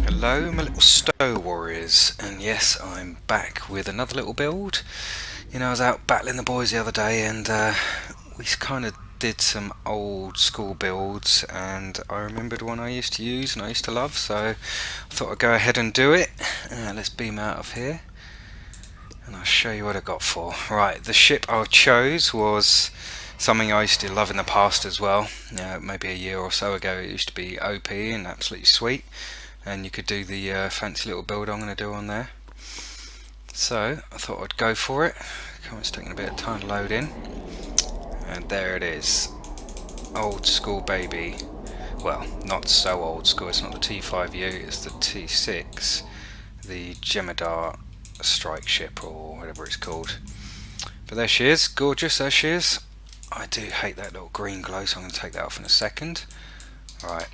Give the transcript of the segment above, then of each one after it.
Hello my little stow warriors, and yes, I'm back with another little build. I was out battling the boys the other day, and we kind of did some old school builds, and I remembered one I used to use and I used to love, so I thought I'd go ahead and do it. Let's beam out of here and I'll show you what I got for. Right, the ship I chose was something I used to love in the past as well. Maybe a year or so ago it used to be OP and absolutely sweet, and you could do the fancy little build I'm going to do on there. So I thought I'd go for it. It's taking a bit of time to load in, and there it is. Old school baby. Well, not so old school. It's not the T5U, it's the T6, the Jem'Hadar strike ship or whatever it's called. But there she is, gorgeous. There she is. I do hate that little green glow, so I'm going to take that off in a second. Right.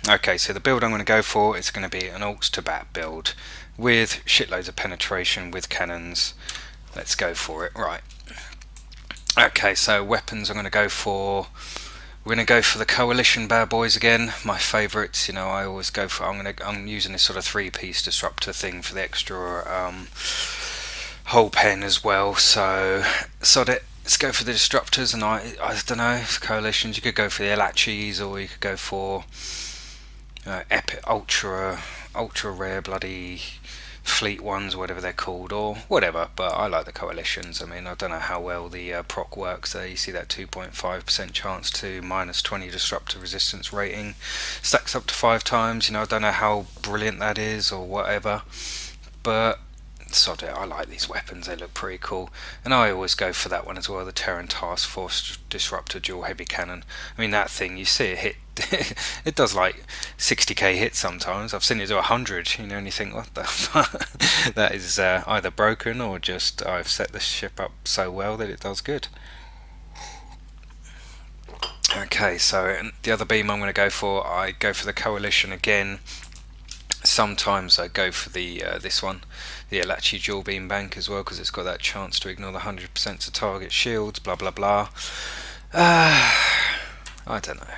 Okay, so the build I'm going to go for is going to be an Orcs to Batt build with shitloads of penetration with cannons. Let's go for it. Right. Okay, so weapons I'm going to go for. We're going to go for the Coalition bad boys again. My favourites. I always go for. I'm using this sort of three-piece disruptor thing for the extra whole pen as well. So sod it. Let's go for the disruptors, and I don't know, coalitions. You could go for the Elachis, or you could go for epic, ultra rare bloody fleet ones, whatever they're called, or whatever. But I like the coalitions. I mean, I don't know how well the proc works there. You see that 2.5% chance to -20 disruptor resistance rating, stacks up to 5 times. I don't know how brilliant that is or whatever, but sod it, I like these weapons, they look pretty cool. And I always go for that one as well, the Terran Task Force Disruptor Dual Heavy Cannon. I mean, that thing, you see it hit it does like 60k hits sometimes. I've seen it do 100, and you think, what the fuck? That is either broken or just I've set the ship up so well that it does good. Okay, so the other beam I'm going to go for, I go for the Coalition again. Sometimes I go for the this one, the Elachi dual beam bank as well, because it's got that chance to ignore the 100% to target shields, blah blah blah. I don't know.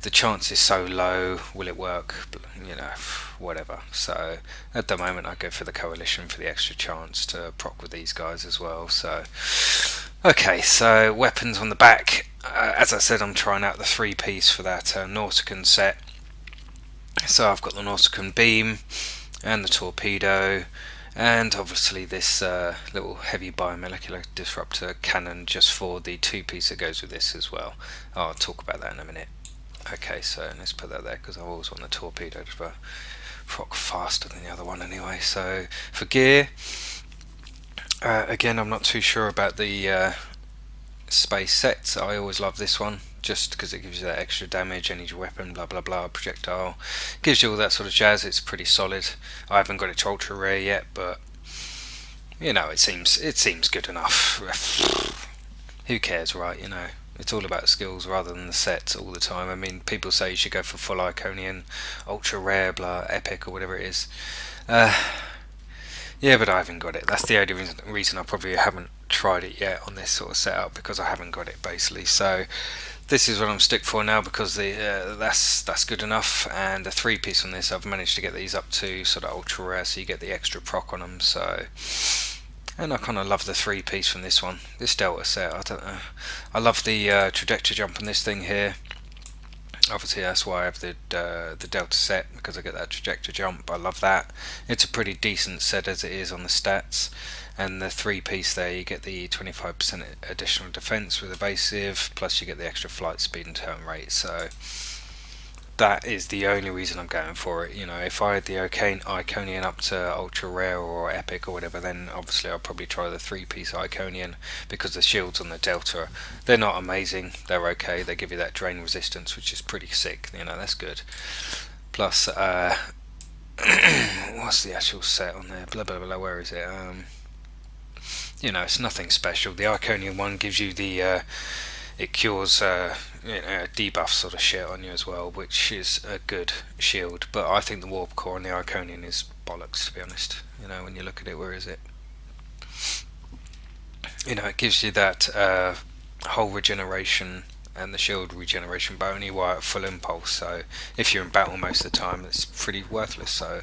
The chance is so low, will it work? Whatever. So at the moment I go for the Coalition for the extra chance to proc with these guys as well. So okay, so weapons on the back. As I said, I'm trying out the three-piece for that Nautican set. So I've got the Nautican beam and the torpedo, and obviously this little heavy biomolecular disruptor cannon just for the two-piece that goes with this as well. I'll talk about that in a minute. Okay, so let's put that there because I always want the torpedo to proc faster than the other one anyway. So for gear, again, I'm not too sure about the space sets. I always love this one, just because it gives you that extra damage, any weapon, blah blah blah, projectile, gives you all that sort of jazz. It's pretty solid. I haven't got it to ultra rare yet, but it seems good enough. Who cares, right? It's all about skills rather than the sets all the time. I mean, people say you should go for full Iconian, ultra rare, blah, epic, or whatever it is. Yeah, but I haven't got it. That's the only reason I probably haven't tried it yet on this sort of setup, because I haven't got it basically. So this is what I'm stick for now, because that's good enough. And the three-piece on this, I've managed to get these up to sort of ultra rare, so you get the extra proc on them. So, and I kind of love the three-piece from this one, this Delta set. I don't know. I love the trajectory jump on this thing here. Obviously that's why I have the Delta set, because I get that trajectory jump. I love that. It's a pretty decent set as it is on the stats. And the three-piece there, you get the 25% additional defense with evasive, plus you get the extra flight speed and turn rate. So that is the only reason I'm going for it. If I had the Iconian up to ultra rare or epic or whatever, then obviously I'll probably try the three-piece Iconian, because the shields on the Delta, they're not amazing, they're okay, they give you that drain resistance, which is pretty sick. That's good. Plus what's the actual set on there, blah blah blah, where is it? It's nothing special. The Iconian one gives you the it cures debuff sort of shit on you as well, which is a good shield. But I think the Warp Core on the Iconian is bollocks, to be honest. When you look at it, where is it? You know, it gives you that whole regeneration and the shield regeneration, but only while at full impulse. So if you're in battle most of the time, it's pretty worthless. So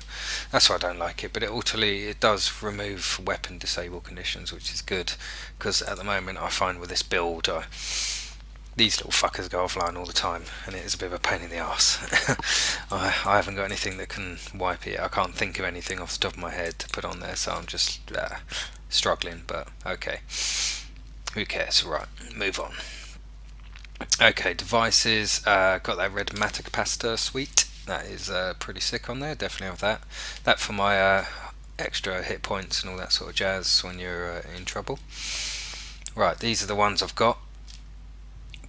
that's why I don't like it. But it does remove weapon disable conditions, which is good, because at the moment I find with this build, these little fuckers go offline all the time, and it is a bit of a pain in the arse. I haven't got anything that can wipe it. I can't think of anything off the top of my head to put on there, so I'm just struggling. But okay, who cares? Right, move on. Okay, devices. Got that red matter capacitor suite. That is pretty sick on there. Definitely have that. That for my extra hit points and all that sort of jazz when you're in trouble. Right, these are the ones I've got.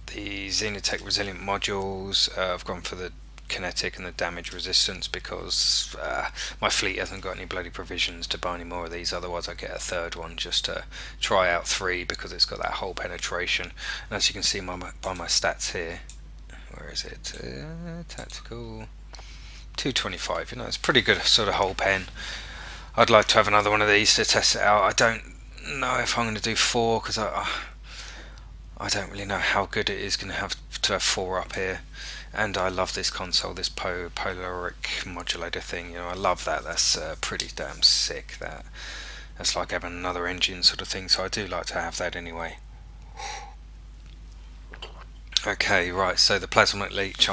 The Xenotech resilient modules. I've gone for the kinetic and the damage resistance because my fleet hasn't got any bloody provisions to buy any more of these. Otherwise I get a third one just to try out 3 because it's got that whole penetration. And as you can see by my stats here, where is it? Tactical 225. You know, it's pretty good sort of whole pen. I'd like to have another one of these to test it out. I don't know if I'm going to do 4 because I don't really know how good it is going to have 4 up here. And I love this console, this polaric modulator thing. You know, I love that. That's pretty damn sick. That's like having another engine sort of thing. So I do like to have that anyway. Okay, right. So the plasma leech,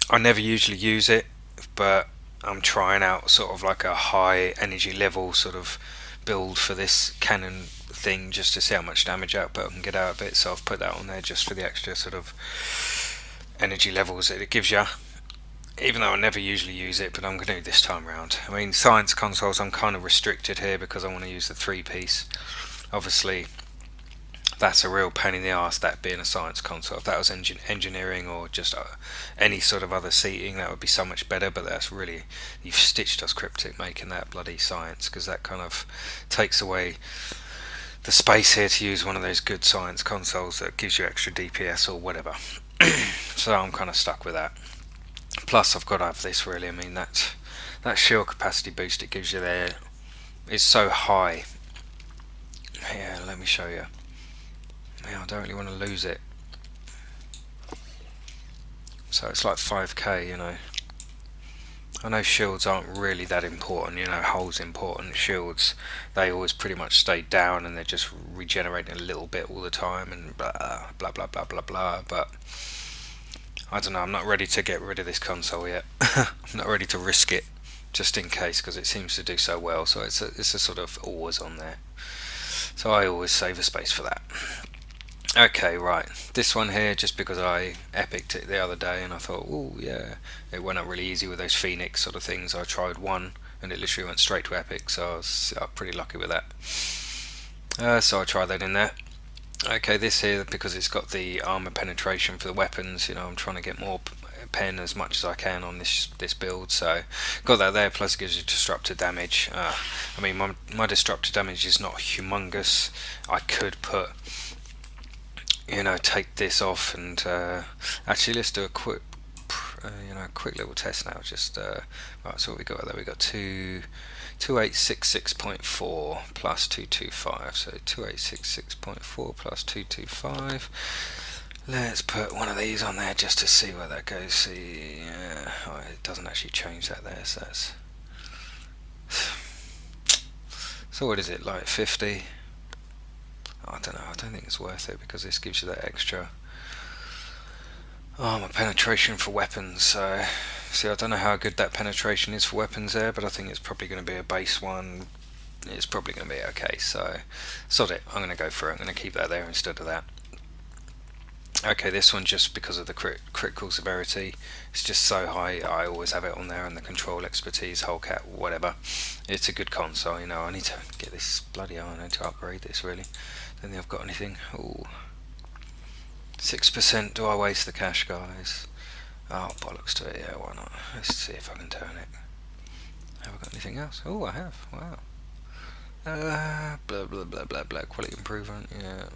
I never usually use it, but I'm trying out sort of like a high energy level sort of build for this cannon thing just to see how much damage output I can get out of it. So I've put that on there just for the extra sort of energy levels that it gives you, even though I never usually use it, but I'm going to do this time around. I mean, science consoles, I'm kind of restricted here because I want to use the 3-piece. Obviously that's a real pain in the arse, that being a science console. If that was engineering or just any sort of other seating, that would be so much better. But that's really, you've stitched us cryptic making that bloody science, because that kind of takes away the space here to use one of those good science consoles that gives you extra DPS or whatever. So I'm kind of stuck with that. Plus I've got to have this really. I mean, that shield capacity boost it gives you there is so high. Yeah, let me show you. Yeah, I don't really want to lose it. So it's like 5k, you know. I know shields aren't really that important, you know, hull's important. Shields, they always pretty much stay down and they're just regenerating a little bit all the time and blah blah blah blah blah blah. But I don't know, I'm not ready to get rid of this console yet. I'm not ready to risk it just in case, because it seems to do so well. So it's a sort of always on there. So I always save a space for that. Okay, right, this one here, just because I epicked it the other day and I thought, oh yeah, it went up really easy with those Phoenix sort of things. I tried one and it literally went straight to epic, so I was pretty lucky with that. So I tried that in there. Okay, this here, because it's got the armor penetration for the weapons, you know, I'm trying to get more pen as much as I can on this build, so got that there, plus it gives you disruptor damage. I mean, my disruptor damage is not humongous. I could put, you know, take this off and actually let's do a quick quick little test now. Just right, so what we got there, we got 2866.4 plus 225, so 2866.4 plus 225. Let's put one of these on there just to see where that goes. See, oh, it doesn't actually change that there, so that's so what is it, like 50? I don't know, I don't think it's worth it because this gives you that extra armor penetration for weapons. So, see, I don't know how good that penetration is for weapons there, but I think it's probably going to be a base one. It's probably going to be okay, so sod it, I'm going to go for it. I'm going to keep that there instead of that. Okay, this one, just because of the critical severity, it's just so high, I always have it on there, and the control expertise, Hellcat, whatever. It's a good console, you know. I need to get this bloody I need to upgrade this really. Don't think I've got anything. Ooh. 6%, do I waste the cash, guys? Oh, bollocks to it, yeah, why not? Let's see if I can turn it. Have I got anything else? Oh, I have, wow. Blah blah blah blah blah, quality improvement, yeah,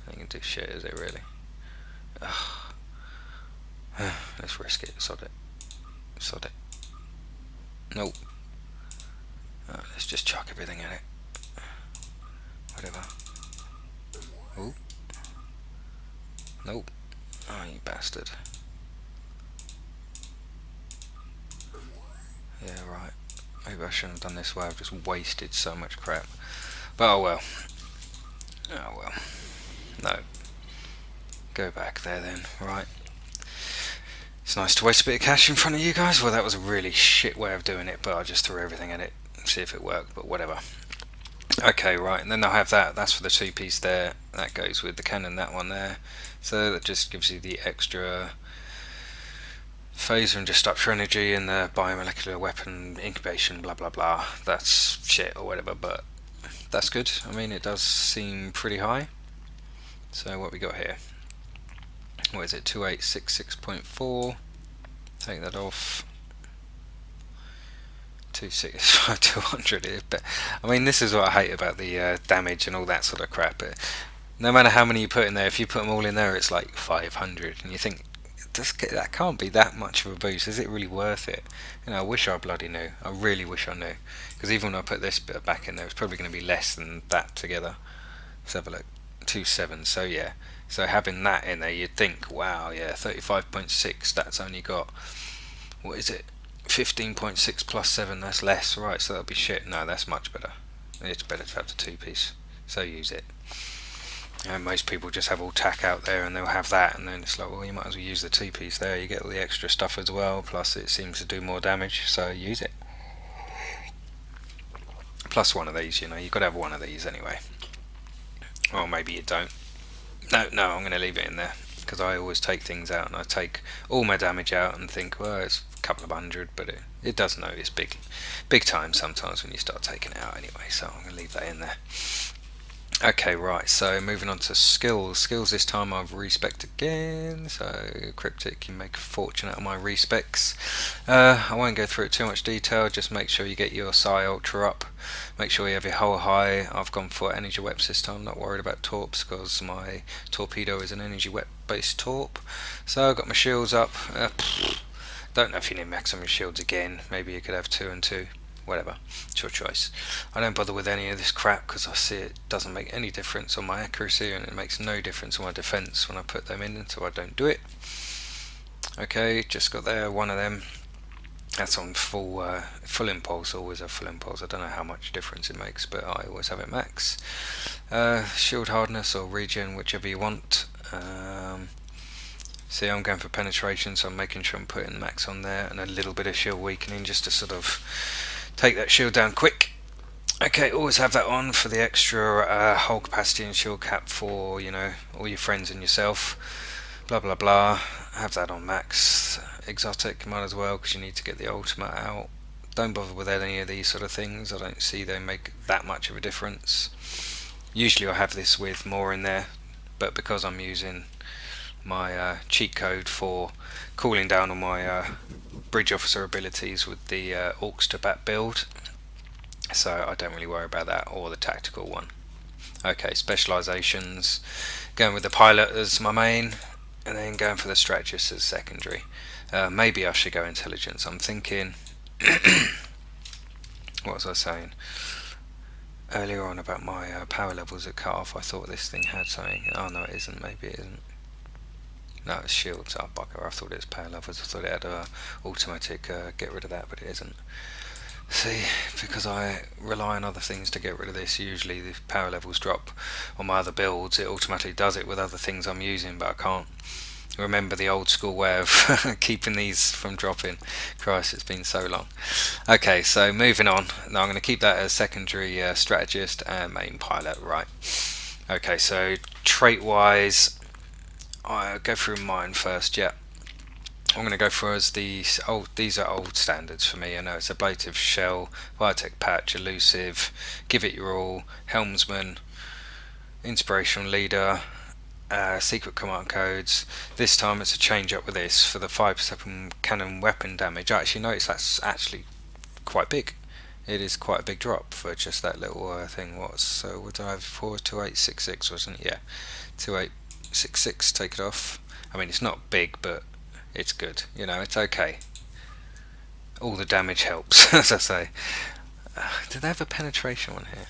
I can do shit, is it really? Ugh. Let's risk it, sod it. Sod it. Nope. Let's just chuck everything at it. whatever. Oh, nope. Oh, you bastard. Yeah, right. Maybe I shouldn't have done this way. I've just wasted so much crap. But oh well. Oh well. No. Go back there then. Right. It's nice to waste a bit of cash in front of you guys. Well, that was a really shit way of doing it, but I just threw everything at it, see if it worked, but whatever. Okay, right, and then I'll have that. That's for the two-piece there. That goes with the cannon, that one there. So that just gives you the extra phaser and destructor energy and the biomolecular weapon incubation, blah blah blah. That's shit or whatever, but that's good. I mean, it does seem pretty high. So what we got here? What is it? 2866.4. Take that off. 265 200. But I mean, this is what I hate about the damage and all that sort of crap. No matter how many you put in there, if you put them all in there, it's like 500, and you think that can't be that much of a boost. Is it really worth it? You know, I wish I bloody knew. I really wish I knew, because even when I put this bit back in there, it's probably going to be less than that together. Let's have a look. 2.7. So yeah. So having that in there, you'd think, wow, yeah, 35.6. That's only got, what is it? 15.6 plus 7, that's less, right? So that'll be shit. No, that's much better. It's better to have the two-piece, so use it. And most people just have all tack out there and they'll have that, and then it's like, well, you might as well use the two-piece there. You get all the extra stuff as well, plus it seems to do more damage, so use it. Plus one of these, you know, you've got to have one of these anyway. Or maybe you don't. No, I'm going to leave it in there, because I always take things out, and I take all my damage out and think, well, it's a couple of hundred, but it does notice big time sometimes when you start taking it out anyway, so I'm going to leave that in there. Okay, right, so moving on to skills. Skills this time I've respec'd again, so cryptic, you make a fortune out of my respecs. I won't go through it too much detail, just make sure you get your Psi Ultra up, make sure you have your hull high. I've gone for energy weps this time, not worried about torps, because my torpedo is an energy wep based torp. So I've got my shields up. Don't know if you need maximum shields again, maybe you could have 2 and 2. Whatever, it's your choice. I don't bother with any of this crap because I see it doesn't make any difference on my accuracy, and it makes no difference on my defense when I put them in, so I don't do it. Okay, just got there, one of them. That's on full impulse, always have full impulse. I don't know how much difference it makes, but I always have it max. Shield hardness or regen, whichever you want. See, I'm going for penetration, so I'm making sure I'm putting max on there, and a little bit of shield weakening just to sort of take that shield down quick. Okay, always have that on for the extra hull capacity and shield cap for, you know, all your friends and yourself. Blah blah blah. Have that on max. Exotic, might as well, because you need to get the ultimate out. Don't bother with any of these sort of things. I don't see they make that much of a difference. Usually I have this with more in there, but because I'm using my cheat code for cooling down on my bridge officer abilities with the Orcs to Batt build, so I don't really worry about that, or the tactical one. Okay, specializations, going with the pilot as my main, and then going for the strategist as secondary. Maybe I should go intelligence. I'm thinking what was I saying earlier on about my power levels at cut off? I thought this thing had something. Oh no, it isn't. Maybe it isn't. No, it's shields. Oh bugger, I thought it was power levels. I thought it had a automatic get rid of that, but it isn't. See, because I rely on other things to get rid of this, usually the power levels drop on my other builds. It automatically does it with other things I'm using, but I can't remember the old school way of keeping these from dropping. Christ, it's been so long. Okay, so moving on. Now I'm going to keep that as secondary strategist and main pilot, right. Okay, so trait wise, I'll go through mine first. Yeah, I'm going to go for as these old. These are old standards for me. I know it's ablative shell, biotech patch, elusive, give it your all, helmsman, inspirational leader, secret command codes. This time it's a change up with this for the 5% cannon weapon damage. I actually noticed that's actually quite big. It is quite a big drop for just that little thing. So what did I have before? 2866 wasn't it? Yeah, 2866. Take it off. I mean, it's not big, but it's good. You know, it's okay. All the damage helps, as I say. Did they have a penetration one here?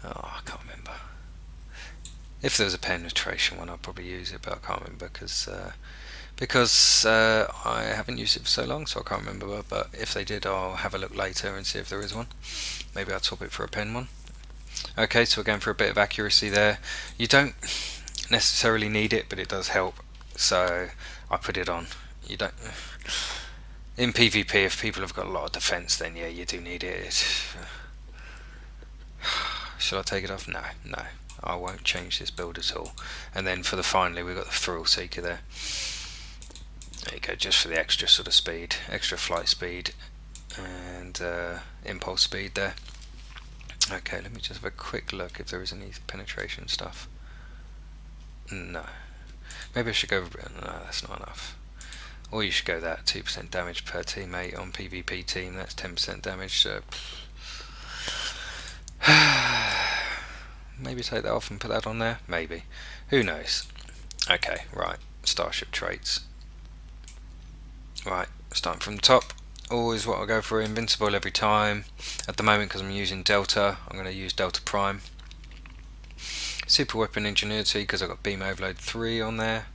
Oh, I can't remember. If there was a penetration one, I'd probably use it, but I can't remember because I haven't used it for so long, so I can't remember. But if they did, I'll have a look later and see if there is one. Maybe I'll swap it for a pen one. Okay, so we're going for a bit of accuracy there. You don't necessarily need it, but it does help, so I put it on. You don't. In PvP, if people have got a lot of defense, then yeah, you do need it. Shall I take it off? No, no. I won't change this build at all. And then for the finally, we've got the Thrill Seeker there. There you go, just for the extra sort of speed, extra flight speed, and impulse speed there. Okay, let me just have a quick look if there is any penetration stuff. No. Maybe I should go. No, that's not enough. Or you should go that 2% damage per teammate on PvP team. That's 10% damage. So maybe take that off and put that on there. Maybe. Who knows? Okay, right. Starship traits. Right, starting from the top. Always what I go for, invincible every time. At the moment, because I'm using Delta, I'm going to use Delta Prime. Super weapon ingenuity, because I've got beam overload 3 on there.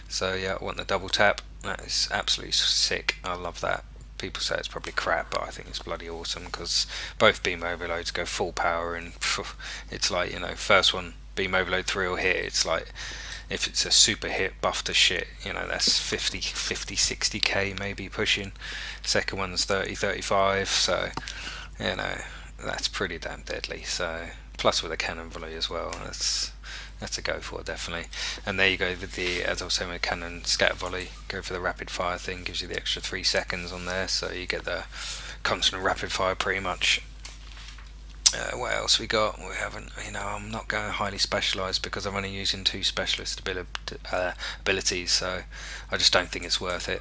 So yeah, I want the double tap. That is absolutely sick. I love that. People say it's probably crap, but I think it's bloody awesome because both beam overloads go full power, and it's like, you know, first one beam overload 3 will hit. It's like, if it's a super hit, buff to shit, you know, that's 50, 60k maybe pushing. Second one's 30, 35, so, you know, that's pretty damn deadly. So, plus with a cannon volley as well, that's a go for, definitely. And there you go with the, as I was saying, with cannon scatter volley, go for the rapid fire thing, gives you the extra 3 seconds on there, so you get the constant rapid fire pretty much. What else we got? We haven't, you know, I'm not going highly specialised because I'm only using 2 specialist abilities, so I just don't think it's worth it.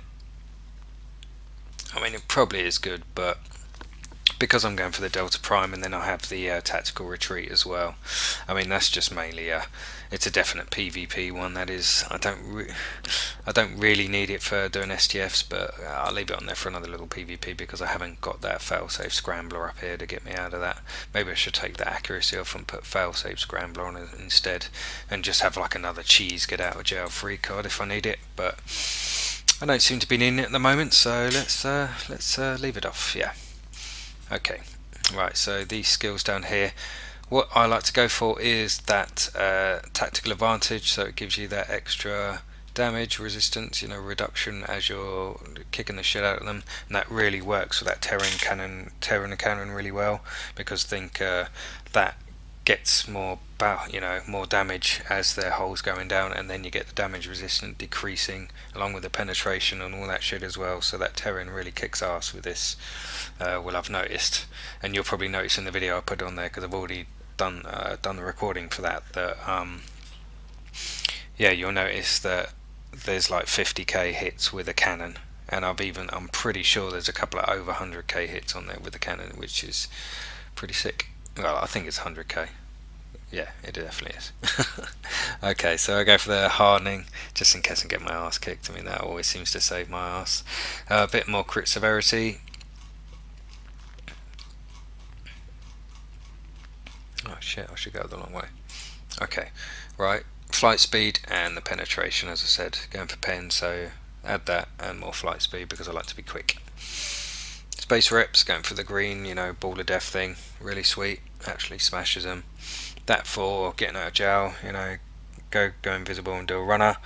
I mean, it probably is good, but because I'm going for the Delta Prime and then I have the tactical retreat as well, I mean, that's just mainly it's a definite PvP one. That is, I don't really need it for doing STFs, but I'll leave it on there for another little PvP because I haven't got that failsafe scrambler up here to get me out of that. Maybe I should take the accuracy off and put failsafe scrambler on it instead, and just have like another cheese get out of jail free card if I need it. But I don't seem to be needing it at the moment, so let's leave it off. Yeah. Okay. Right. So these skills down here. What I like to go for is that tactical advantage, so it gives you that extra damage resistance, you know, reduction as you're kicking the shit out of them, and that really works with that Terran cannon really well, because I think that gets more more damage as their hull's going down, and then you get the damage resistance decreasing along with the penetration and all that shit as well. So that Terran really kicks ass with this. Well, I've noticed, and you'll probably notice in the video I put on there because I've already done the recording for that. Yeah, you'll notice that there's like 50k hits with a cannon, and I'm pretty sure there's a couple of over 100k hits on there with the cannon, which is pretty sick. Well, I think it's 100k. Yeah, it definitely is. Okay, so I go for the hardening, just in case I get my ass kicked. I mean, that always seems to save my ass. A bit more crit severity. Oh shit, I should go the long way. Okay, right. Flight speed and the penetration, as I said, going for pen, so add that and more flight speed because I like to be quick. Space reps, going for the green, you know, ball of death thing, really sweet, actually smashes them. That for getting out of jail, you know, go invisible and do a runner.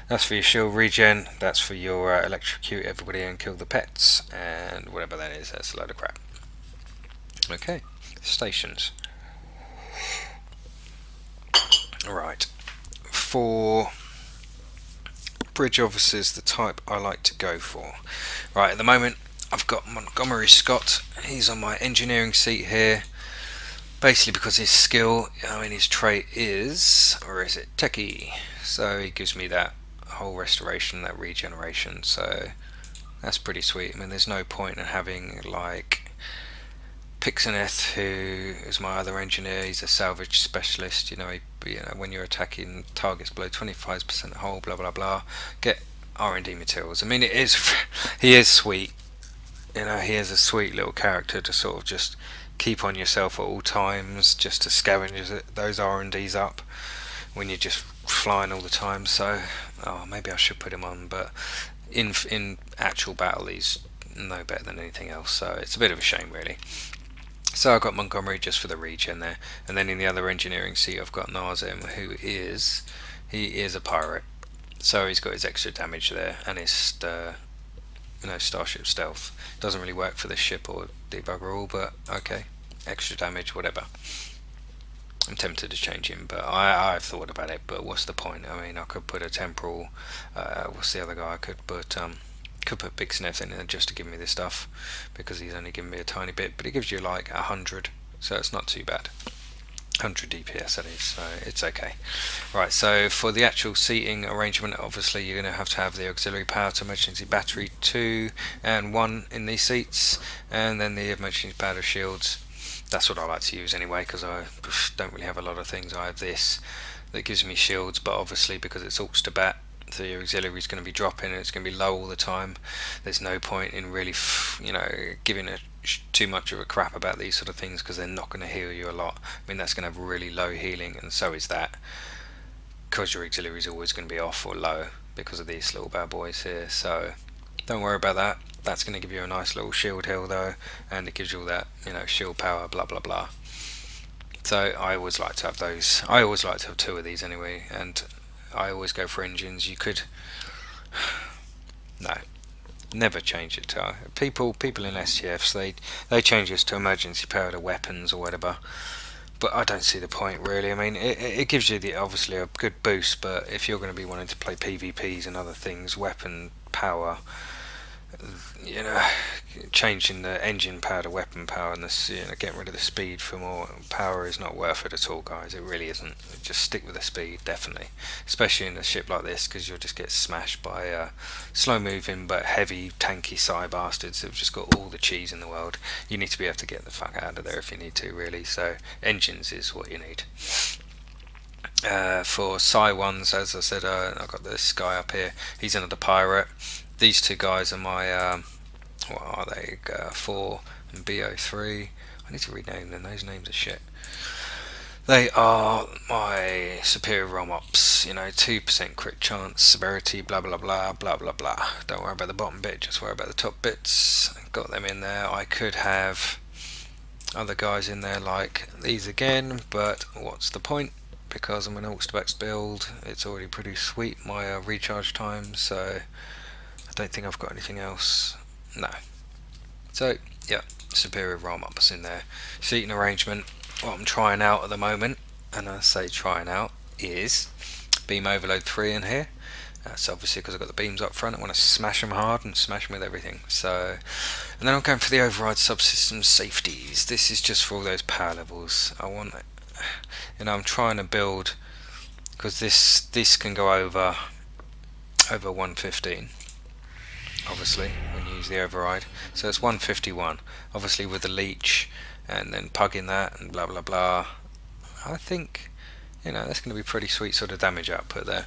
That's for your shield regen, that's for your electrocute everybody and kill the pets, and whatever that is, that's a load of crap. Okay, stations. Right, for bridge officers, the type I like to go for. Right, at the moment I've got Montgomery Scott. He's on my engineering seat here, basically because his skill, I mean his trait is, or is it techie, so he gives me that whole restoration, that regeneration, so that's pretty sweet. I mean, there's no point in having like Pixeneth, who is my other engineer. He's a salvage specialist. You know, when you're attacking targets below 25% hull, blah blah blah, get R&D materials. I mean, he is sweet. You know, he is a sweet little character to sort of just keep on yourself at all times just to scavenge those R&Ds up when you're just flying all the time. So maybe I should put him on, but in actual battle he's no better than anything else, so it's a bit of a shame really. So I've got Montgomery just for the regen there, and then in the other engineering seat I've got Nazem, he is a pirate, so he's got his extra damage there and his Starship stealth. Doesn't really work for this ship or debugger all, but okay, extra damage, whatever. I'm tempted to change him, but I've thought about it, but what's the point? I mean, I could put a temporal, what's the other guy I could put? Could put Big Sniff in there just to give me this stuff, because he's only giving me a tiny bit, but it gives you like 100, so it's not too bad. 100 DPS that is, so it's okay. Right, so for the actual seating arrangement, obviously you're going to have the auxiliary power to emergency battery 2 and 1 in these seats, and then the emergency powder shields. That's what I like to use anyway, because I don't really have a lot of things. I have this that gives me shields, but obviously because it's aux to Batt, so your auxiliary is going to be dropping and it's going to be low all the time. There's no point in really giving too much of a crap about these sort of things, because they're not going to heal you a lot. I mean, that's going to have really low healing, and so is that, because your auxiliary is always going to be off or low because of these little bad boys here. So don't worry about that. That's going to give you a nice little shield heal though, and it gives you all that, shield power, blah blah blah. So I always like to have those. I always like to have 2 of these anyway, and I always go for engines. You could no, never change it to people in STFs. They change this to emergency power to weapons or whatever, but I don't see the point really. I mean, it gives you obviously a good boost, but if you're going to be wanting to play PvPs and other things, weapon power, changing the engine power to weapon power and getting rid of the speed for more power is not worth it at all, guys. It really isn't. Just stick with the speed, definitely, especially in a ship like this, because you'll just get smashed by slow moving but heavy tanky psi bastards who've just got all the cheese in the world. You need to be able to get the fuck out of there if you need to, really. So engines is what you need. For psi ones, as I said, I've got this guy up here. He's another pirate. These 2 guys are my what are they? 4 and BO3. I need to rename them. Those names are shit. They are my superior ROM ops. 2% crit chance, severity, blah blah blah blah blah blah. Don't worry about the bottom bit. Just worry about the top bits. Got them in there. I could have other guys in there like these again, but what's the point? Because I'm an aux to Batt build. It's already pretty sweet, my recharge time. So I don't think I've got anything else. No. So yeah, superior ROM ups in there. Seating arrangement, what I'm trying out at the moment, and I say trying out, is beam overload 3 in here. That's obviously because I've got the beams up front. I want to smash them hard and smash them with everything. So, and then I'm going for the override subsystem safeties. This is just for all those power levels. I want, I'm trying to build, because this can go over 115. Obviously, when you use the override, so it's 151. Obviously, with the leech and then pugging that and blah blah blah. I think that's going to be pretty sweet sort of damage output there.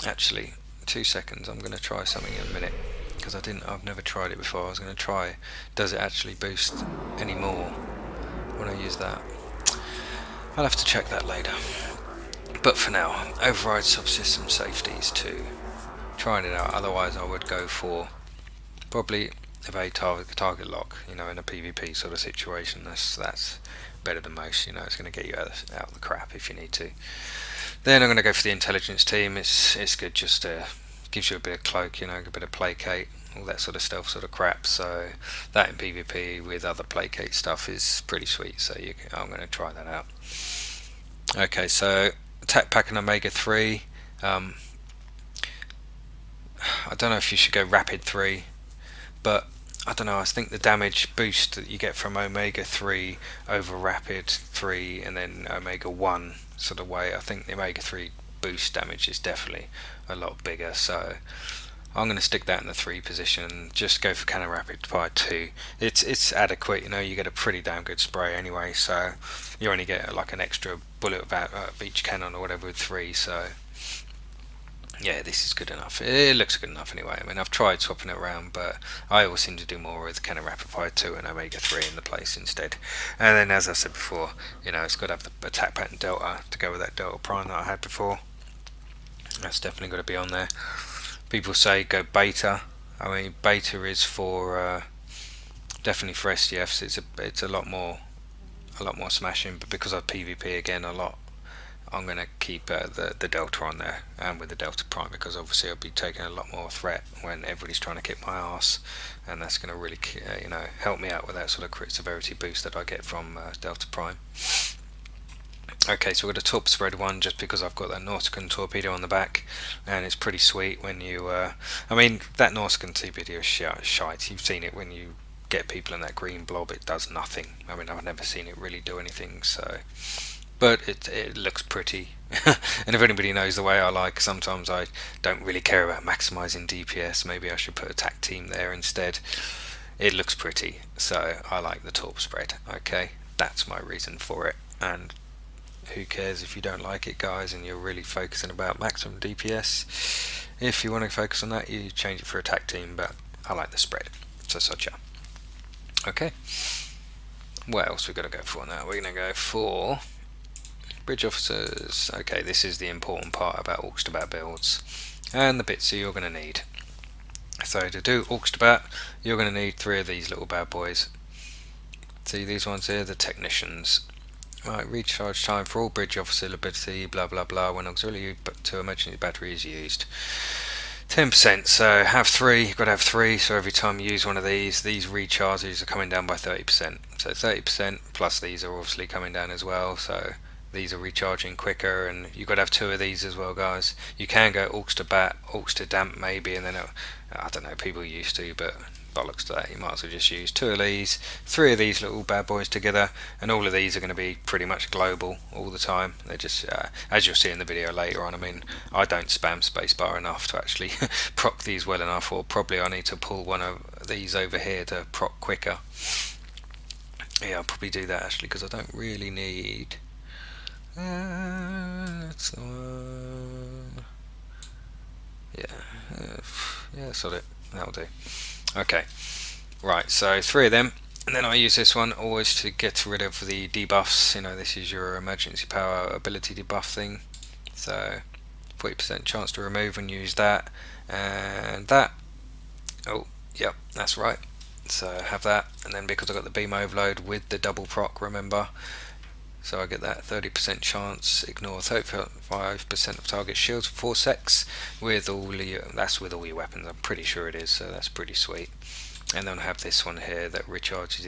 Actually, 2 seconds. I'm going to try something in a minute, because I've never tried it before. I was going to try, does it actually boost any more when I use that? I'll have to check that later. But for now, override subsystem safeties 2. Trying it out. Otherwise, I would go for probably evade target lock. In a PvP sort of situation. That's better than most. It's going to get you out of the crap if you need to. Then I'm going to go for the intelligence team. It's good, just gives you a bit of cloak, a bit of placate, all that sort of stealth sort of crap. So that in PvP with other placate stuff is pretty sweet. So I'm going to try that out. Okay, so attack pack and Omega 3. I don't know if you should go rapid 3, but I don't know, I think the damage boost that you get from Omega 3 over rapid 3 and then Omega 1 sort of way, I think the Omega 3 boost damage is definitely a lot bigger, so I'm going to stick that in the 3 position, just go for Cannon Rapid Fire 2. It's adequate, you get a pretty damn good spray anyway, so you only get like an extra bullet of each cannon or whatever with 3, so Yeah, this is good enough. It looks good enough anyway. I mean, I've tried swapping it around, but I always seem to do more with Canon Rapid Fire 2 and Omega 3 in the place instead. And then, as I said before, it's got to have the attack pattern Delta to go with that Delta Prime that I had before. That's definitely got to be on there. People say go Beta. I mean, Beta is for definitely for STFs. It's a lot more smashing, but because of PvP again a lot, I'm going to keep the Delta on there, and with the Delta Prime, because obviously I'll be taking a lot more threat when everybody's trying to kick my ass, and that's going to really help me out with that sort of crit severity boost that I get from Delta Prime. Okay, so we've got a top spread one just because I've got that Nautican torpedo on the back, and it's pretty sweet when you I mean, that Nautican torpedo is shite. You've seen it when you get people in that green blob, it does nothing. I mean, I've never seen it really do anything, so, but it looks pretty. And if anybody knows the way I like, sometimes I don't really care about maximising DPS. Maybe I should put attack team there instead. It looks pretty, so I like the top spread. Okay, that's my reason for it, and who cares if you don't like it, guys, and you're really focusing about maximum DPS. If you want to focus on that, you change it for attack team, but I like the spread, so such a. Okay, what else we got to go for now? We're going to go for bridge officers. Okay, this is the important part about Orcs to Batt builds and the bits that you're going to need. So to do Orcs to Batt, you're going to need 3 of these little bad boys. See these ones here, the technicians. Right, recharge time for all bridge officer ability, blah blah blah, when auxiliary to emergency battery is used. 10%, so have 3, you've got to have 3, so every time you use one of these recharges are coming down by 30%. So 30% plus these are obviously coming down as well, so these are recharging quicker, and you've got to have 2 of these as well, guys. You can go Orcs to Batt, Orcs to Damp maybe, and then I don't know, people used to, but bollocks to that, you might as well just use 2 of these, 3 of these little bad boys together, and all of these are going to be pretty much global all the time. They're just, as you'll see in the video later on, I mean, I don't spam spacebar enough to actually proc these well enough, or probably I need to pull one of these over here to proc quicker. Yeah, I'll probably do that actually, because I don't really need... that's the one. Yeah, sod it, that'll do. Okay, right, so 3 of them, and then I use this one always to get rid of the debuffs. This is your emergency power ability debuff thing, so 40% chance to remove and use that, and that. Oh, yep, that's right, so have that, and then because I got the beam overload with the double proc, remember, so I get that 30% chance, ignore 35% of target shields for 4 secs with all your, that's with all your weapons, I'm pretty sure it is, so that's pretty sweet. And then I have this one here that recharges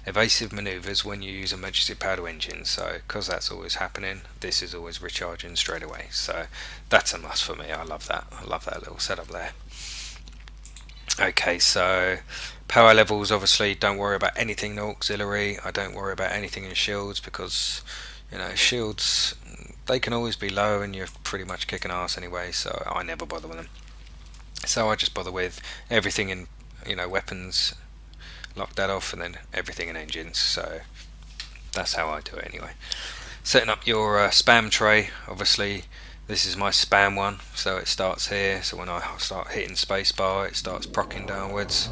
evasive maneuvers when you use emergency power to engine, so because that's always happening, this is always recharging straight away, so that's a must for me. I love that little setup there. Okay, so power levels, obviously don't worry about anything in auxiliary. I don't worry about anything in shields, because shields, they can always be low and you're pretty much kicking ass anyway, so I never bother with them. So I just bother with everything in weapons, lock that off, and then everything in engines, so that's how I do it anyway. Setting up your spam tray, obviously this is my spam one, so it starts here, so when I start hitting spacebar it starts procking downwards,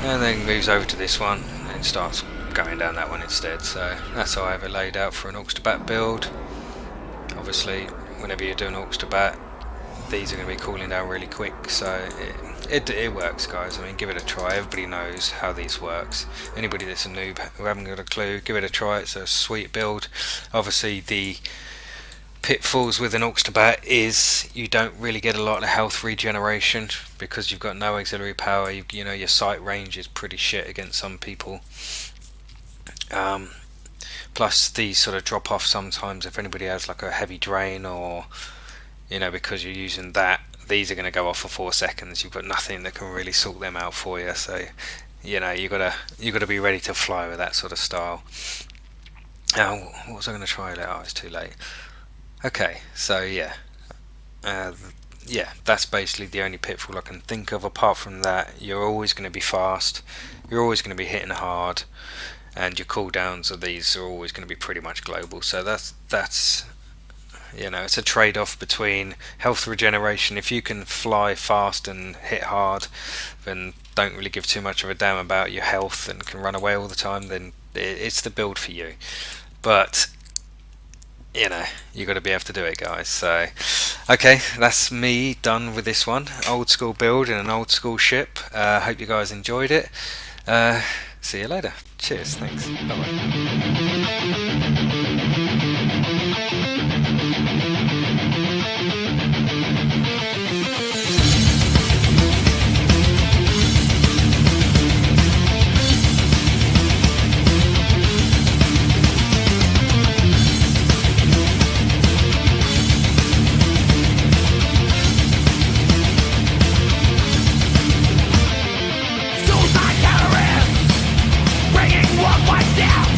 and then moves over to this one and starts going down that one instead. So that's how I have it laid out for an Orcs to Batt build. Obviously whenever you're doing Orcs to Batt, these are going to be cooling down really quick, so it works, guys. I mean, give it a try. Everybody knows how these works. Anybody that's a noob who haven't got a clue, give it a try. It's a sweet build. Obviously the pitfalls with an Orcs to Batt is you don't really get a lot of health regeneration because you've got no auxiliary power. Your sight range is pretty shit against some people. Plus these sort of drop off sometimes if anybody has like a heavy drain, or because you're using that, these are going to go off for 4 seconds. You've got nothing that can really sort them out for you, so you gotta be ready to fly with that sort of style. Now, what was I going to try? Oh, it's too late. Okay, so yeah, that's basically the only pitfall I can think of. Apart from that, you're always going to be fast, you're always going to be hitting hard, and your cooldowns of these are always going to be pretty much global. So that's It's a trade-off between health regeneration. If you can fly fast and hit hard, then don't really give too much of a damn about your health and can run away all the time, then it's the build for you. But you got to be able to do it, guys. So okay, that's me done with this one. Old school build in an old school ship. Hope you guys enjoyed it. See you later. Cheers. Thanks. Bye bye. Suicide terrorists, bringing war by death.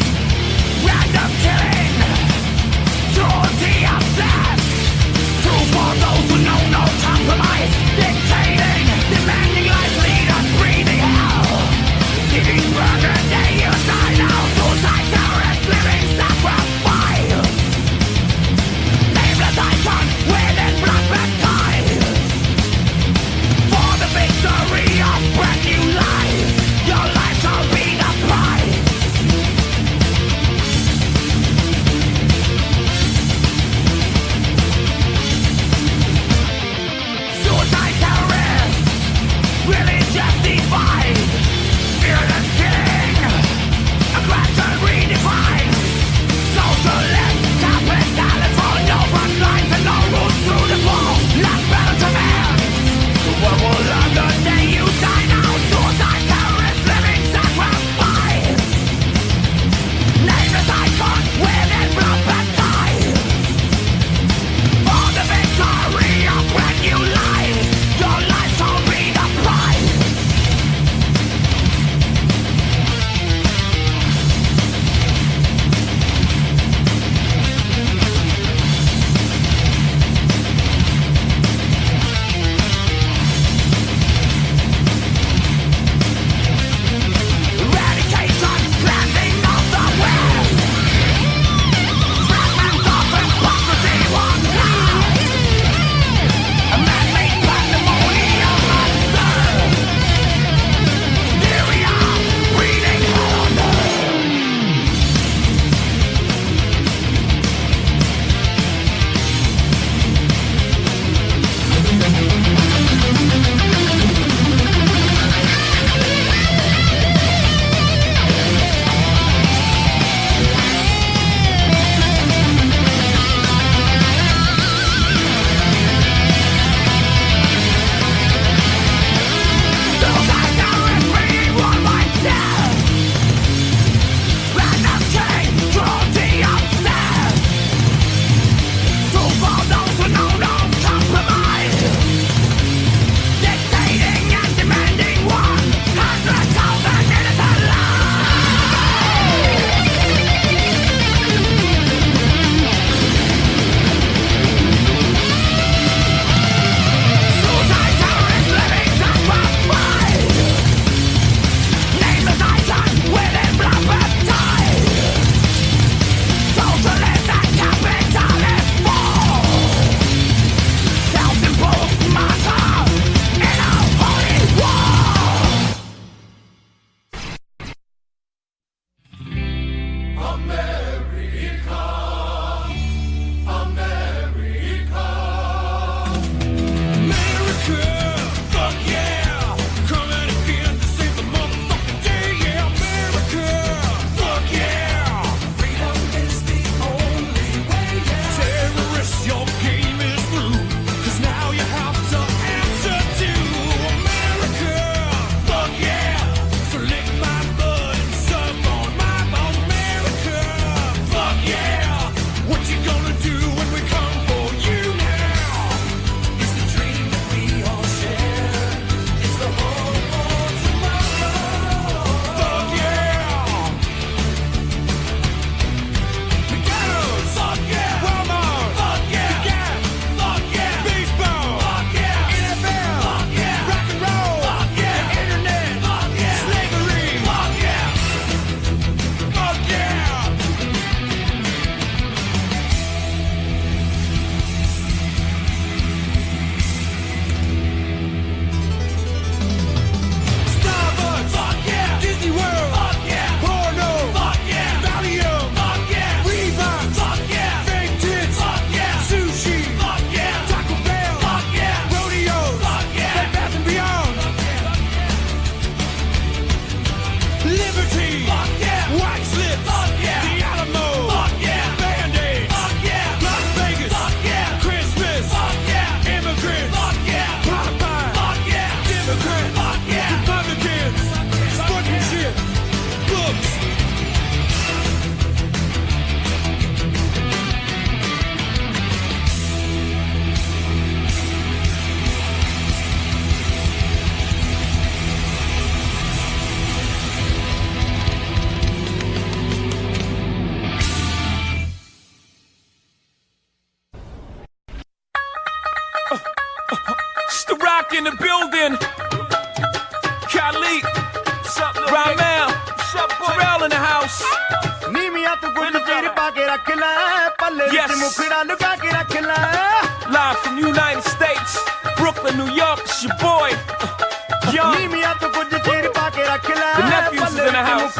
tea. Fuck yeah. Wax lips. Fuck yeah. The Alamo. Fuck yeah. Band-Aid. Fuck yeah. Las Vegas. Fuck yeah. Christmas. Fuck yeah. Immigrants. Fuck yeah. Popeye. Fuck yeah. Democrats. Fuck yeah. Republicans. Sportsmanship. Books. It's the Rock in the building. Khalid. What's up, Ramel? What's up, boy? Terrell in the house. Yes. Live from the United States, Brooklyn, New York. It's your boy. Young. The nephews is in the house.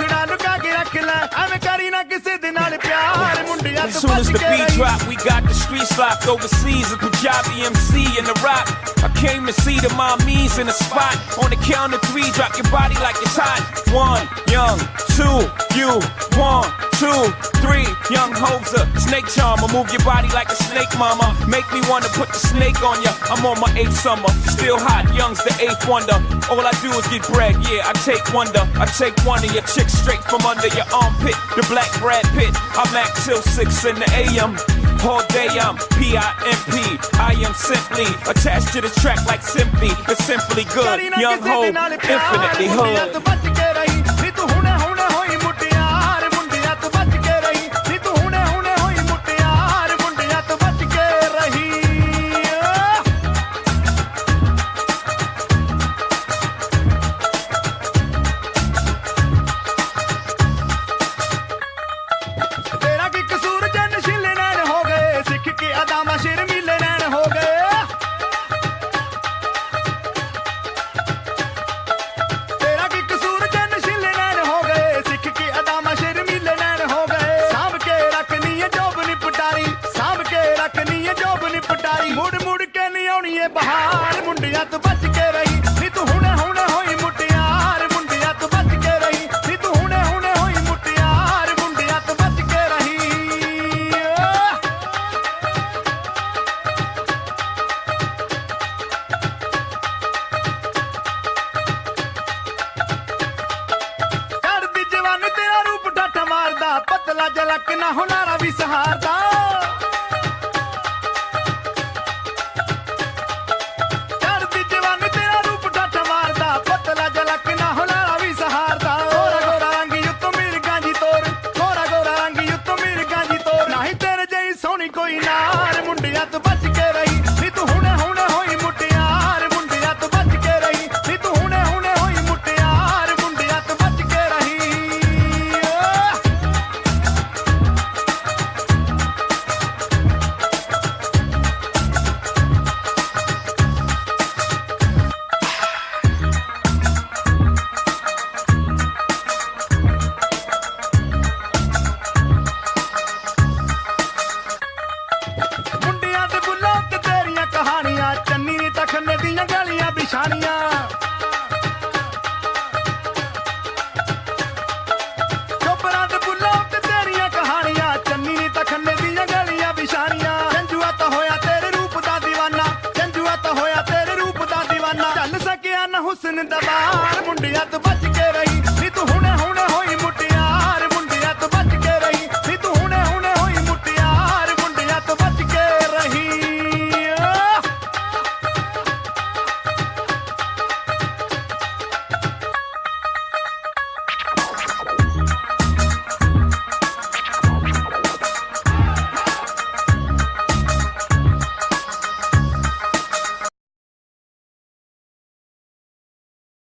As soon as the beat drop, we got the streets locked overseas. A Punjabi MC in the rock. I came to see the mommies in the spot. On the count of three, drop your body like it's hot. 1, young, 2, you, 1, 2, 3, young Hoser, snake charmer. Move your body like a snake, mama. Make me wanna put the snake on ya. I'm on my 8th summer, still hot. Young's the 8th wonder. All I do is get bread, yeah. I take wonder. I take one of your chicks straight from under your armpit. The black Brad Pitt. I'm at till 6 in the AM. All day I'm P-I-M-P. I am simply attached to the track like simply. It's simply good. Young Ho, infinitely hood. ਹੁਸਨ ਦਬਾਰ ਮੁੰਡਿਆਂ ਤੋਂ ਬਚ